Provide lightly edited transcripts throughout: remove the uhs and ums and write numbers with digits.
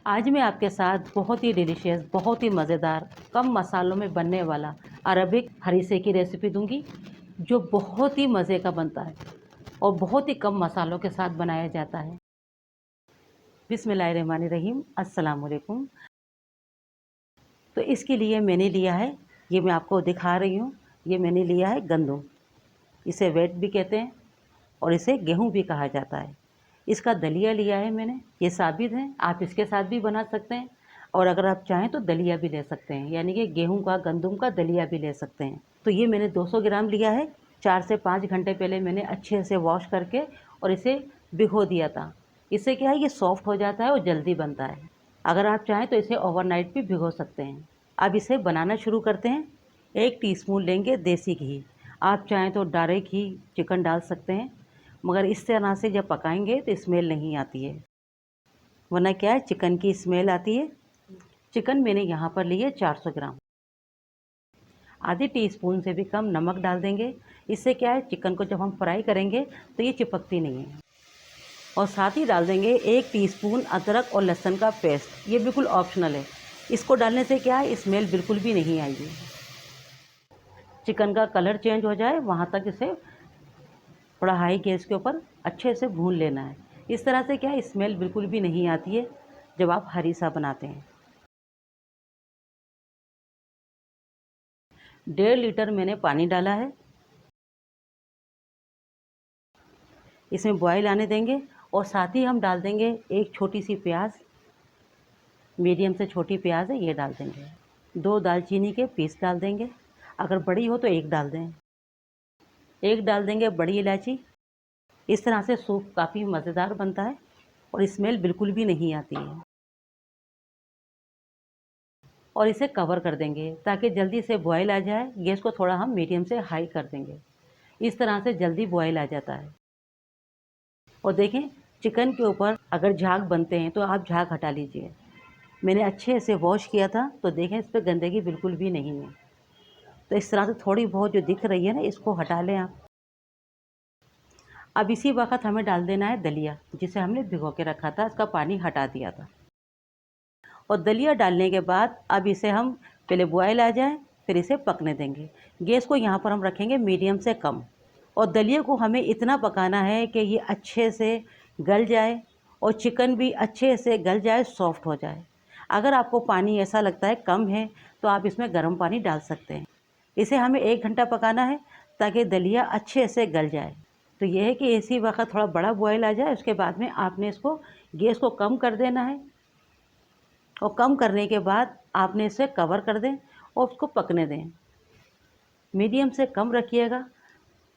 आज मैं आपके साथ बहुत ही डिलीशियस, बहुत ही मज़ेदार, कम मसालों में बनने वाला अरबिक हरीसे की रेसिपी दूंगी, जो बहुत ही मज़े का बनता है और बहुत ही कम मसालों के साथ बनाया जाता है। बिस्मिल्लाहिर्रहमानिर्रहीम, अस्सलाम वालेकुम। तो इसके लिए मैंने लिया है, ये मैं आपको दिखा रही हूँ, ये मैंने लिया है गंदम। इसे वेट भी कहते हैं और इसे गेहूँ भी कहा जाता है। इसका दलिया लिया है मैंने, ये साबित है, आप इसके साथ भी बना सकते हैं और अगर आप चाहें तो दलिया भी ले सकते हैं, यानी कि गेहूं का, गंदम का दलिया भी ले सकते हैं। तो ये मैंने 200 ग्राम लिया है। 4 से 5 घंटे पहले मैंने अच्छे से वॉश करके और इसे भिगो दिया था। इससे क्या है, ये सॉफ्ट हो जाता है और जल्दी बनता है। अगर आप चाहें तो इसे ओवरनाइट भी भिगो सकते हैं। अब इसे बनाना शुरू करते हैं। 1 टीस्पून लेंगे देसी घी। आप चाहें तो डायरेक्ट ही चिकन डाल सकते हैं, मगर इस तरह से जब पकाएंगे तो स्मेल नहीं आती है, वरना क्या है, चिकन की स्मेल आती है। चिकन मैंने यहाँ पर लिए 400 ग्राम। आधी टीस्पून से भी कम नमक डाल देंगे। इससे क्या है, चिकन को जब हम फ्राई करेंगे तो ये चिपकती नहीं है। और साथ ही डाल देंगे 1 टीस्पून अदरक और लहसुन का पेस्ट। ये बिल्कुल ऑप्शनल है, इसको डालने से क्या है, स्मेल बिल्कुल भी नहीं आएगी। चिकन का कलर चेंज हो जाए वहाँ तक इसे थोड़ा हाई गैस के ऊपर अच्छे से भून लेना है। इस तरह से क्या है, स्मेल बिल्कुल भी नहीं आती है जब आप हरीसा बनाते हैं। 1.5 लीटर मैंने पानी डाला है। इसमें बॉयल आने देंगे और साथ ही हम डाल देंगे एक छोटी सी प्याज, मीडियम से छोटी प्याज है, ये डाल देंगे। 2 दालचीनी के पीस डाल देंगे, अगर बड़ी हो तो 1 डाल दें। 1 डाल देंगे बड़ी इलायची। इस तरह से सूप काफ़ी मज़ेदार बनता है और स्मेल बिल्कुल भी नहीं आती है। और इसे कवर कर देंगे ताकि जल्दी से बॉयल आ जाए। गैस को थोड़ा हम मीडियम से हाई कर देंगे, इस तरह से जल्दी बॉयल आ जाता है। और देखें, चिकन के ऊपर अगर झाग बनते हैं तो आप झाग हटा लीजिए। मैंने अच्छे से वॉश किया था तो देखें, इस पर गंदगी बिल्कुल भी नहीं है। तो इस तरह से थोड़ी बहुत जो दिख रही है ना, इसको हटा लें आप। अब इसी वक्त हमें डाल देना है दलिया, जिसे हमने भिगो के रखा था, इसका पानी हटा दिया था। और दलिया डालने के बाद अब इसे हम पहले बॉयल आ जाए फिर इसे पकने देंगे। गैस को यहाँ पर हम रखेंगे मीडियम से कम। और दलिया को हमें इतना पकाना है कि ये अच्छे से गल जाए और चिकन भी अच्छे से गल जाए, सॉफ्ट हो जाए। अगर आपको पानी ऐसा लगता है कम है तो आप इसमें गर्म पानी डाल सकते हैं। इसे हमें 1 घंटा पकाना है ताकि दलिया अच्छे से गल जाए। तो ये है कि इसी वक्त थोड़ा बड़ा बॉयल आ जाए, उसके बाद में आपने इसको गैस को कम कर देना है। और कम करने के बाद आपने इसे कवर कर दें और उसको पकने दें। मीडियम से कम रखिएगा,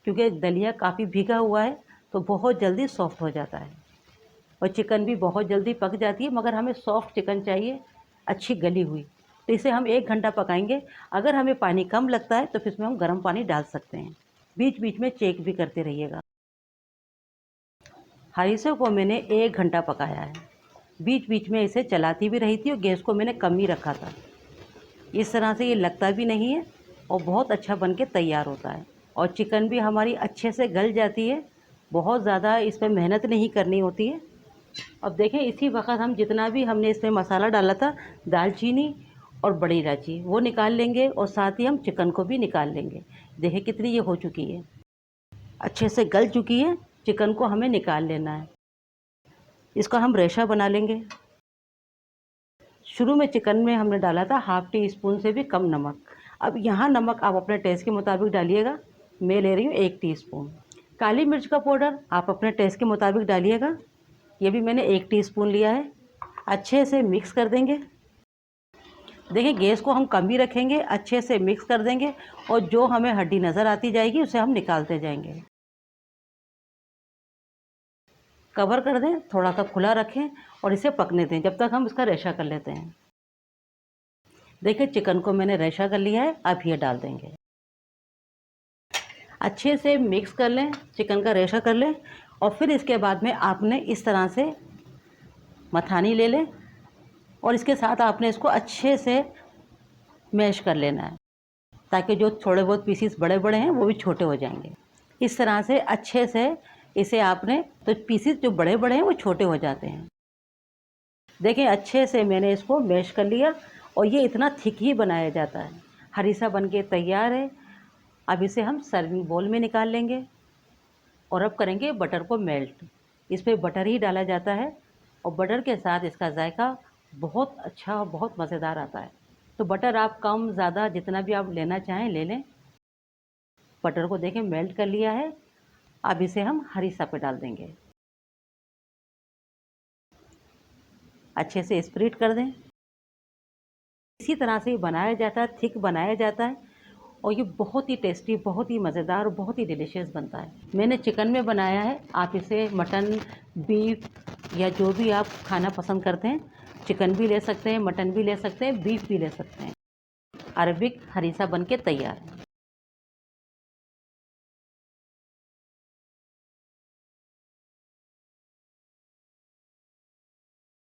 क्योंकि दलिया काफ़ी भीगा हुआ है तो बहुत जल्दी सॉफ्ट हो जाता है और चिकन भी बहुत जल्दी पक जाती है, मगर हमें सॉफ्ट चिकन चाहिए, अच्छी गली हुई। तो इसे हम 1 घंटा पकाएंगे। अगर हमें पानी कम लगता है तो फिर इसमें हम गर्म पानी डाल सकते हैं। बीच बीच में चेक भी करते रहिएगा। हरीसे को मैंने 1 घंटा पकाया है, बीच बीच में इसे चलाती भी रही थी और गैस को मैंने कम ही रखा था। इस तरह से ये लगता भी नहीं है और बहुत अच्छा बन के तैयार होता है। और चिकन भी हमारी अच्छे से गल जाती है, बहुत ज़्यादा इस पर मेहनत नहीं करनी होती है। अब देखें, इसी वक्त हम जितना भी हमने इसमें मसाला डाला था, दालचीनी और बड़ी इलायची, वो निकाल लेंगे और साथ ही हम चिकन को भी निकाल लेंगे। देखें कितनी ये हो चुकी है, अच्छे से गल चुकी है। चिकन को हमें निकाल लेना है, इसका हम रेशा बना लेंगे। शुरू में चिकन में हमने डाला था ½ टीस्पून से भी कम नमक। अब यहाँ नमक आप अपने टेस्ट के मुताबिक डालिएगा। मैं ले रही हूँ 1 टीस्पून। काली मिर्च का पाउडर आप अपने टेस्ट के मुताबिक डालिएगा, ये भी मैंने 1 टीस्पून लिया है। अच्छे से मिक्स कर देंगे। देखिए, गैस को हम कम ही रखेंगे, अच्छे से मिक्स कर देंगे और जो हमें हड्डी नज़र आती जाएगी उसे हम निकालते जाएंगे। कवर कर दें, थोड़ा सा खुला रखें और इसे पकने दें जब तक हम इसका रेशा कर लेते हैं। देखिए, चिकन को मैंने रेशा कर लिया है, अब ये डाल देंगे। अच्छे से मिक्स कर लें, चिकन का रेशा कर लें और फिर इसके बाद में आपने इस तरह से मथानी ले लें और इसके साथ आपने इसको अच्छे से मैश कर लेना है, ताकि जो थोड़े बहुत पीसीस बड़े बड़े हैं वो भी छोटे हो जाएंगे। इस तरह से अच्छे से इसे आपने, तो पीसीस जो बड़े बड़े हैं वो छोटे हो जाते हैं। देखें अच्छे से मैंने इसको मैश कर लिया और ये इतना थिक ही बनाया जाता है। हरीसा बन के तैयार है। अब इसे हम सर्विंग बोल में निकाल लेंगे और अब करेंगे बटर को मेल्ट। इस पर बटर ही डाला जाता है और बटर के साथ इसका जायका बहुत अच्छा और बहुत मज़ेदार आता है। तो बटर आप कम ज़्यादा जितना भी आप लेना चाहें ले लें। बटर को देखें मेल्ट कर लिया है। अब इसे हम हरीसा पे डाल देंगे। अच्छे से स्प्रेड कर दें। इसी तरह से बनाया जाता है, थिक बनाया जाता है और ये बहुत ही टेस्टी, बहुत ही मज़ेदार और बहुत ही डिलीशियस बनता है। मैंने चिकन में बनाया है, आप इसे मटन, बीफ या जो भी आप खाना पसंद करते हैं, चिकन भी ले सकते हैं, मटन भी ले सकते हैं, बीफ भी ले सकते हैं। अरबिक हरीसा बन के तैयार है।